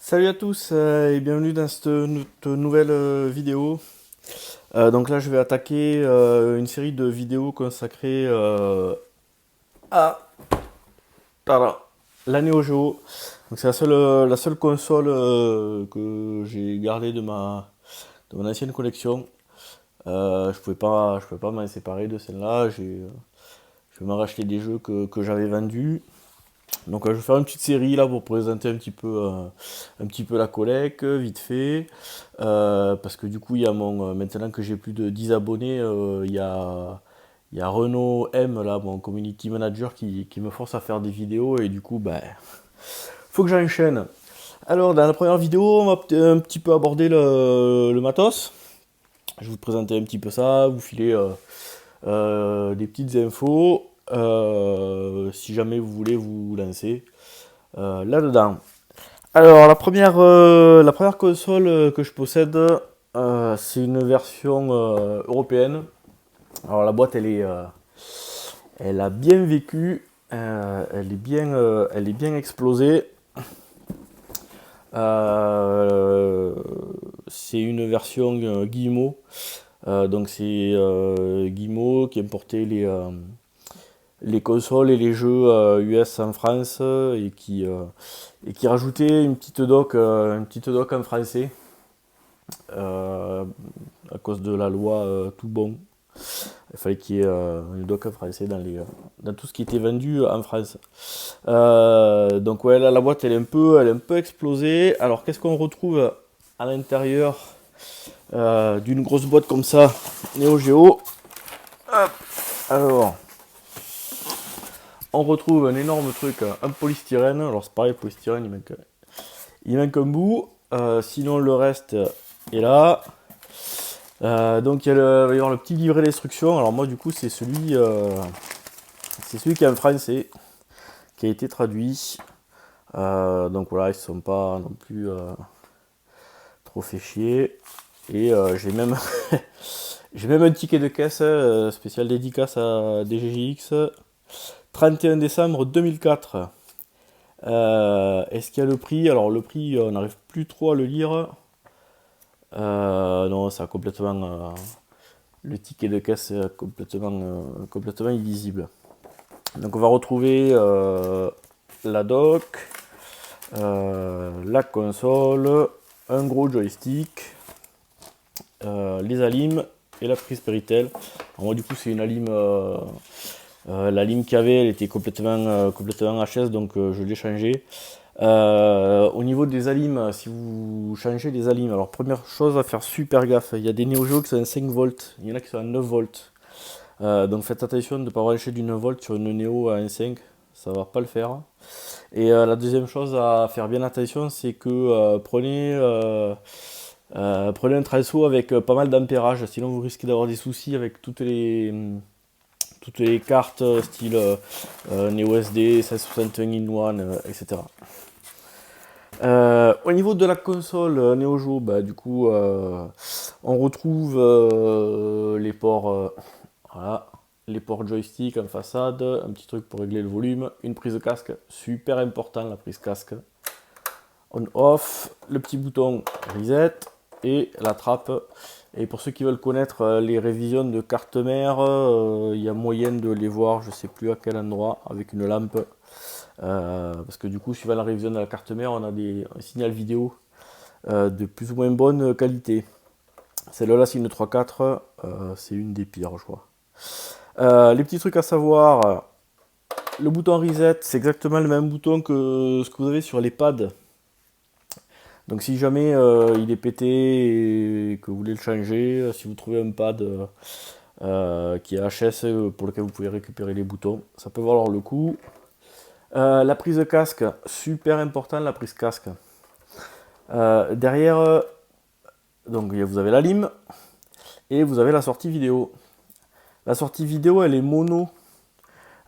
Salut à tous et bienvenue dans cette nouvelle vidéo. Donc là je vais attaquer une série de vidéos consacrées à pardon, la Neo Geo. Donc c'est la seule console que j'ai gardée de mon ancienne collection. Je pouvais pas m'en séparer de celle-là. Je vais m'en racheter des jeux que j'avais vendus. Donc je vais faire une petite série là pour présenter un petit peu la collecte, vite fait. Parce que du coup, il y a maintenant que j'ai plus de 10 abonnés, il y a Renaud M, là, mon community manager, qui me force à faire des vidéos et du coup, ben, faut que j'enchaîne. Alors, dans la première vidéo, on va un petit peu aborder le matos. Je vais vous présenter un petit peu ça, vous filer des petites infos, si jamais vous voulez vous lancer là-dedans. Alors, la première console que je possède, c'est une version européenne. Alors, la boîte, elle a bien vécu, elle est bien explosée. C'est une version Guillemot. Donc, c'est Guillemot qui importait les consoles et les jeux US en France et qui rajoutait une petite doc en français à cause de la loi tout bon. Il fallait qu'il y ait une doc en français dans tout ce qui était vendu en France. Donc ouais, là la boîte elle est un peu explosée. Alors qu'est-ce qu'on retrouve à l'intérieur d'une grosse boîte comme ça, Neo Geo? Hop. Alors, on retrouve un énorme truc, un polystyrène. Alors c'est pareil, polystyrène, il manque un bout. Sinon le reste est là. Donc il va y avoir le petit livret d'instructions. Alors moi du coup c'est celui qui est en français, qui a été traduit. Donc voilà, ils ne sont pas non plus trop fait chier. Et j'ai même j'ai même un ticket de caisse spécial dédicace à DGJX. 31 décembre 2004. Est-ce qu'il y a le prix? Alors le prix, on n'arrive plus trop à le lire. Non, ça a complètement. Le ticket de caisse est complètement illisible. Donc on va retrouver la dock, la console, un gros joystick, les alimes et la prise Péritel. Alors moi du coup c'est une alime. La lime qu'il y avait, elle était complètement HS, donc je l'ai changée. Au niveau des alimes, si vous changez les alimes, alors première chose à faire super gaffe, il y a des Neo Geo qui sont à 5 volts, il y en a qui sont à 9 volts. Donc faites attention de ne pas brancher du 9 volts sur une Neo à 1,5, ça va pas le faire. Et la deuxième chose à faire bien attention, c'est que prenez un traceau avec pas mal d'ampérage, sinon vous risquez d'avoir des soucis avec toutes les cartes style Neo SD, 1661 in 1, etc. Au niveau de la console Neo Geo, bah, du coup, on retrouve les ports, voilà, les ports joystick en façade, un petit truc pour régler le volume, une prise casque, super important la prise casque, on-off, le petit bouton reset et la trappe. Et pour ceux qui veulent connaître les révisions de carte mère, il y a moyen de les voir, je sais plus à quel endroit, avec une lampe. Parce que du coup, suivant la révision de la carte mère, on a un signal vidéo de plus ou moins bonne qualité. Celle-là, c'est une 3.4, c'est une des pires, je crois. Les petits trucs à savoir, le bouton reset, c'est exactement le même bouton que ce que vous avez sur les pads. Donc si jamais il est pété et que vous voulez le changer, si vous trouvez un pad qui est HS pour lequel vous pouvez récupérer les boutons, ça peut valoir le coup. La prise de casque, super important la prise casque. Derrière, donc vous avez la lime et vous avez la sortie vidéo. La sortie vidéo, elle est mono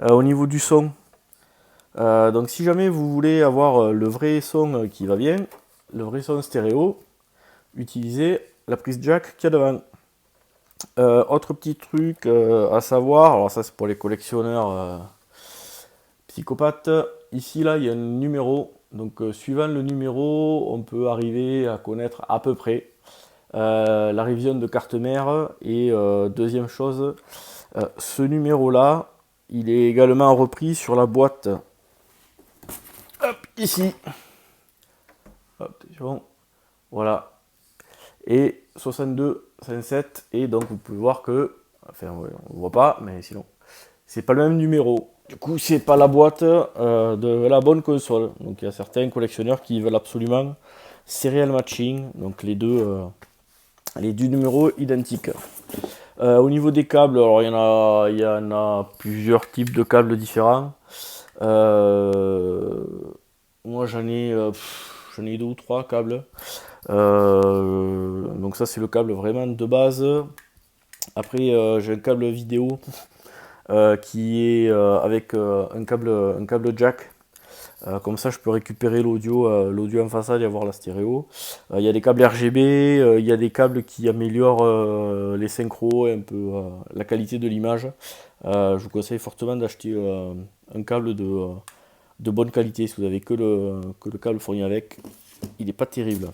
au niveau du son. Donc si jamais vous voulez avoir le vrai son qui va bien, le vrai son stéréo, utilisez la prise jack qu'il y a devant. Autre petit truc à savoir, alors ça c'est pour les collectionneurs psychopathes. Ici là il y a un numéro Donc suivant le numéro, on peut arriver à connaître à peu près la révision de carte mère. Et deuxième chose, ce numéro-là, il est également repris sur la boîte. Hop, ici. Hop, attention. Voilà. Et 62, 57. Et donc vous pouvez voir que, enfin on ne voit pas, mais sinon, c'est pas le même numéro. Du coup, c'est pas la boîte de la bonne console. Donc il y a certains collectionneurs qui veulent absolument serial matching, donc les deux numéros identiques. Au niveau des câbles, alors il y en a plusieurs types de câbles différents. Moi j'en ai deux ou trois câbles. Donc ça c'est le câble vraiment de base. Après j'ai un câble vidéo qui est avec un câble jack. Comme ça, je peux récupérer l'audio en façade et avoir la stéréo. Il y a des câbles RGB, il y a des câbles qui améliorent les synchros et un peu la qualité de l'image. Je vous conseille fortement d'acheter un câble de bonne qualité. Si vous avez que le câble fourni avec, il n'est pas terrible.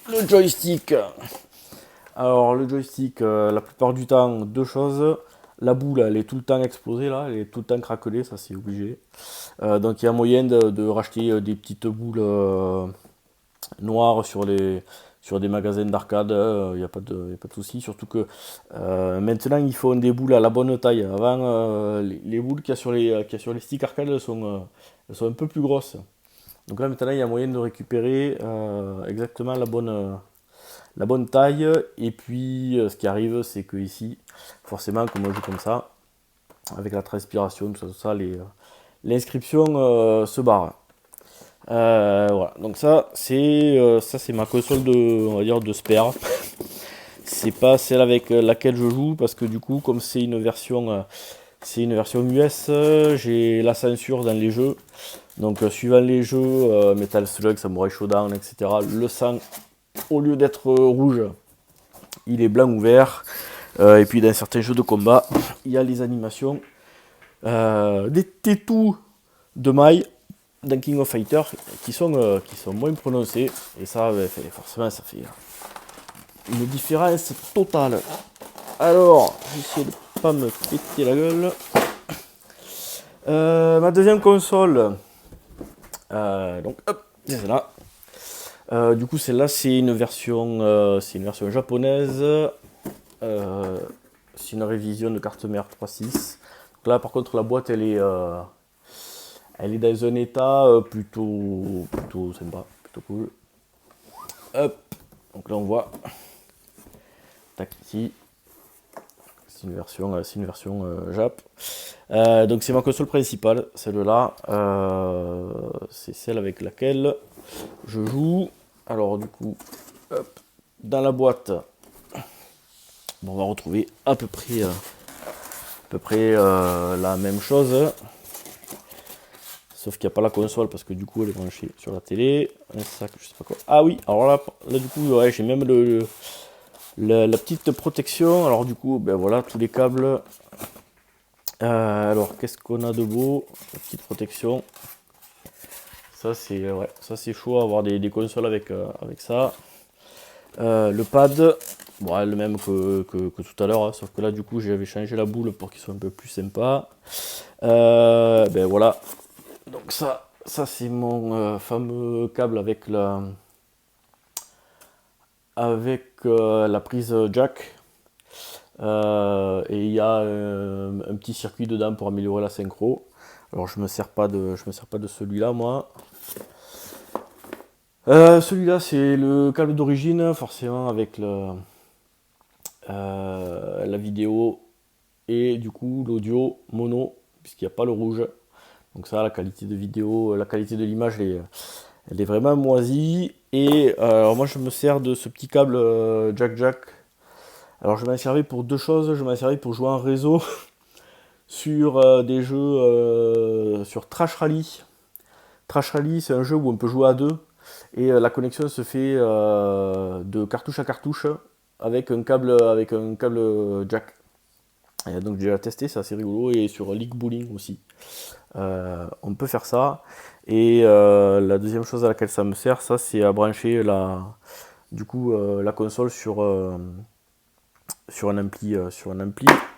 Le joystick. Alors le joystick, la plupart du temps, deux choses. La boule, elle est tout le temps explosée là, elle est tout le temps craquelée, ça c'est obligé. Donc il y a moyen de racheter des petites boules noires sur des magasins d'arcade, il n'y a pas de souci. Surtout que maintenant ils font des boules à la bonne taille. Avant, les boules qu'il y a sur les sticks arcade, elles sont un peu plus grosses. Donc là maintenant il y a moyen de récupérer exactement la bonne taille. Et puis ce qui arrive, c'est que ici, forcément, comme on joue comme ça, avec la transpiration, tout ça, l'inscription se barre. Voilà, donc ça c'est ma console on va dire de spare. C'est pas celle avec laquelle je joue parce que du coup, comme c'est une version US, j'ai la censure dans les jeux. Donc suivant les jeux, Metal Slug, Samurai Shodown, etc., le sang, au lieu d'être rouge, il est blanc ou vert. Et puis dans certains jeux de combat, il y a les animations des tétous de maille dans King of Fighters qui sont moins prononcées. Et ça, forcément, ça fait une différence totale. Alors, j'essaie de pas me péter la gueule. Ma deuxième console, donc hop, c'est celle-là. Du coup, celle-là, c'est une version japonaise. C'est une révision de carte mère 3.6. Donc là, par contre, la boîte, elle est dans un état plutôt sympa, plutôt cool. Hop, donc là, on voit. Tac, ici. C'est une version Jap. Donc c'est ma console principale, celle-là. C'est celle avec laquelle je joue. Alors du coup, hop, dans la boîte, bon, on va retrouver à peu près la même chose. Sauf qu'il n'y a pas la console parce que du coup elle est branchée sur la télé. Un sac, je sais pas quoi. Ah oui, alors là du coup, ouais, j'ai même la petite protection. Alors du coup, ben voilà, tous les câbles. Alors qu'est-ce qu'on a de beau? La petite protection. Ça c'est chaud à avoir des consoles avec ça. Le pad, bon, le même que tout à l'heure, hein, sauf que là du coup j'avais changé la boule pour qu'il soit un peu plus sympa. Ben voilà. Donc ça c'est mon fameux câble avec la prise jack. Et il y a un petit circuit dedans pour améliorer la synchro. Alors je me sers pas de celui-là moi. Celui-là c'est le câble d'origine, forcément avec la vidéo et du coup l'audio mono puisqu'il n'y a pas le rouge. Donc ça, la qualité de vidéo, la qualité de l'image, elle est vraiment moisie. Et alors moi je me sers de ce petit câble jack. Alors je m'en servais pour deux choses. Je m'en servais pour jouer en réseau sur des jeux sur Trash Rally. Trash Rally, c'est un jeu où on peut jouer à deux. Et la connexion se fait de cartouche à cartouche avec un câble jack. Et donc j'ai déjà testé, c'est assez rigolo. Et sur League Bowling aussi. on peut faire ça. Et la deuxième chose à laquelle ça me sert, ça c'est à brancher la console sur un ampli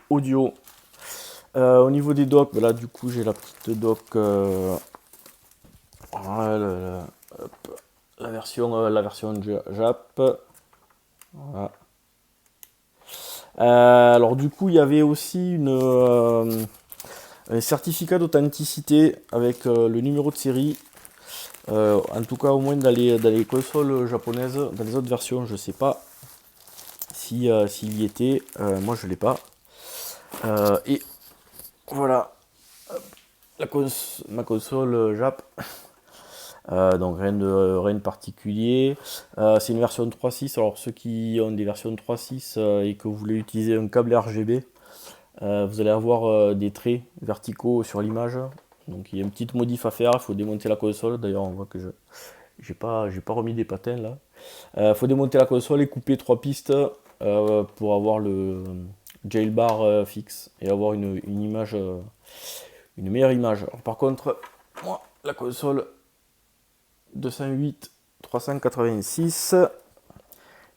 audio. Au niveau des docks, là du coup j'ai la petite dock, voilà, la version Jap. Voilà. Alors du coup il y avait aussi un certificat d'authenticité avec le numéro de série. En tout cas au moins dans les consoles japonaises, dans les autres versions je sais pas s'il y était. Moi je l'ai pas. Et voilà ma console Jap. Donc rien de particulier. C'est une version 3.6. Alors ceux qui ont des versions 3.6 et que vous voulez utiliser un câble RGB, vous allez avoir des traits verticaux sur l'image. Donc il y a une petite modif à faire. Il faut démonter la console. D'ailleurs on voit que j'ai pas remis des patins là. Il faut démonter la console et couper 3 pistes pour avoir le jailbar fixe et avoir une image, une meilleure image. Alors, par contre, moi la console 208 386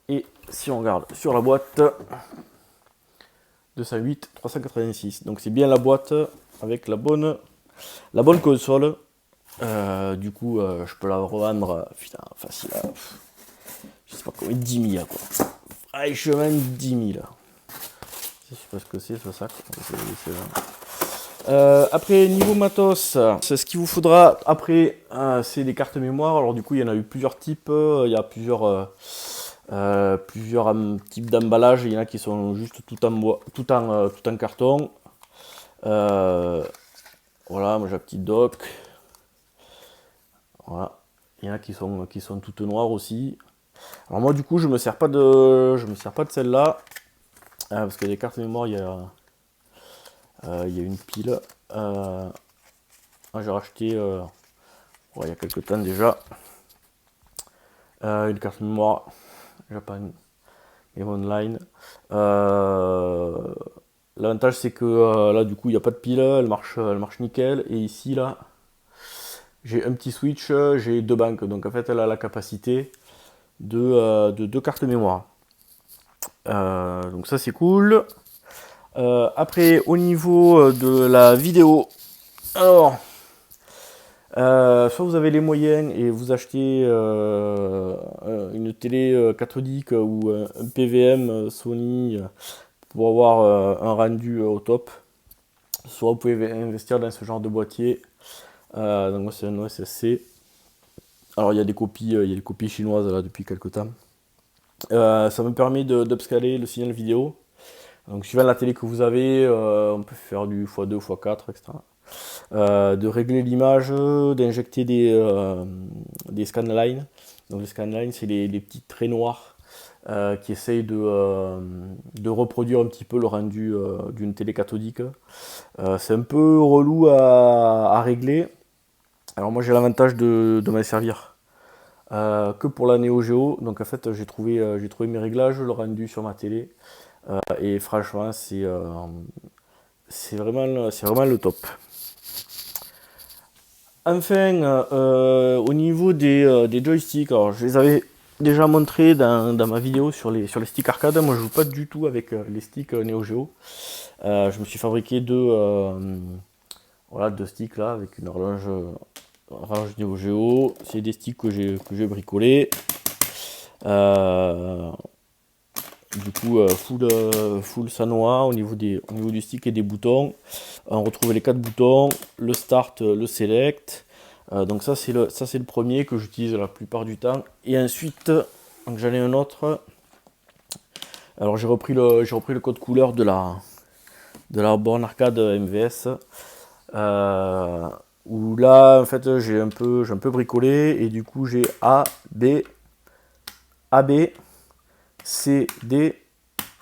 et si on regarde sur la boîte 208 386, donc c'est bien la boîte avec la bonne console. Du coup je peux la revendre putain, facile à, je sais pas combien, 10 000 quoi, franchement 10 000, je sais pas ce que c'est ça quoi. Après niveau matos, c'est ce qu'il vous faudra après, c'est des cartes mémoire. Alors du coup il y en a eu plusieurs types, il y a plusieurs types d'emballage. Il y en a qui sont juste tout en bois, tout en carton. Voilà, moi j'ai la petite dock. Voilà, il y en a qui sont toutes noires aussi. Alors moi du coup je me sers pas de celle-là parce que les cartes mémoire il y a une pile. J'ai racheté il y a quelques temps déjà une carte mémoire Japan et Online. L'avantage c'est que là du coup il n'y a pas de pile, elle marche nickel. Et ici là j'ai un petit switch, j'ai 2 banques, donc en fait elle a la capacité de 2 cartes mémoire. Donc ça c'est cool. Après au niveau de la vidéo, alors soit vous avez les moyens et vous achetez une télé cathodique ou un PVM Sony pour avoir un rendu au top, soit vous pouvez investir dans ce genre de boîtier. Donc moi c'est un OSSC. Alors il y a des copies chinoises là depuis quelques temps. Ça me permet d'upscaler le signal vidéo. Donc suivant la télé que vous avez, on peut faire du x2, x4, etc. De régler l'image, d'injecter des scanlines. Donc les scanlines, c'est les petits traits noirs qui essayent de reproduire un petit peu le rendu d'une télé cathodique. C'est un peu relou à régler. Alors moi j'ai l'avantage de m'en servir que pour la Neo Geo. Donc en fait j'ai trouvé mes réglages, le rendu sur ma télé. Et franchement c'est vraiment le top. Enfin, au niveau des joysticks, alors je les avais déjà montré dans ma vidéo sur les sticks arcade. Moi je joue pas du tout avec les sticks Neo Geo. Je me suis fabriqué deux sticks là avec une horloge Neo Geo. C'est des sticks que j'ai bricolés. Du coup full Sanoa au niveau du stick et des boutons. On retrouve les 4 boutons, le start, le select. Donc ça c'est le premier que j'utilise la plupart du temps. Et ensuite j'en ai un autre. Alors j'ai repris le code couleur de la borne arcade MVS. Où là en fait j'ai un peu bricolé et du coup j'ai A, B, CD,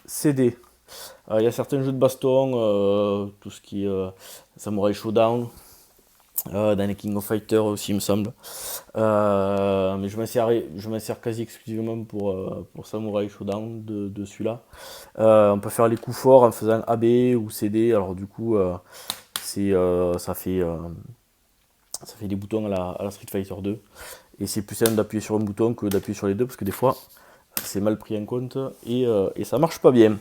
CD. Il y a certains jeux de baston, tout ce qui est Samurai Showdown, dans les King of Fighters aussi il me semble. Mais je m'en sers quasi exclusivement pour Samurai Showdown de celui-là. On peut faire les coups forts en faisant AB ou CD, alors du coup ça fait des boutons à la Street Fighter 2. Et c'est plus simple d'appuyer sur un bouton que d'appuyer sur les deux, parce que des fois, c'est mal pris en compte et ça marche pas bien.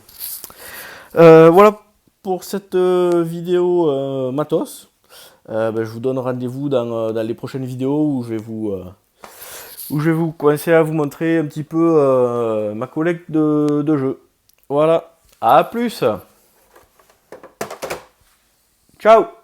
Voilà pour cette vidéo matos. Je vous donne rendez-vous dans les prochaines vidéos où je vais vous commencer à vous montrer un petit peu ma collecte de jeux. Voilà, à plus. Ciao.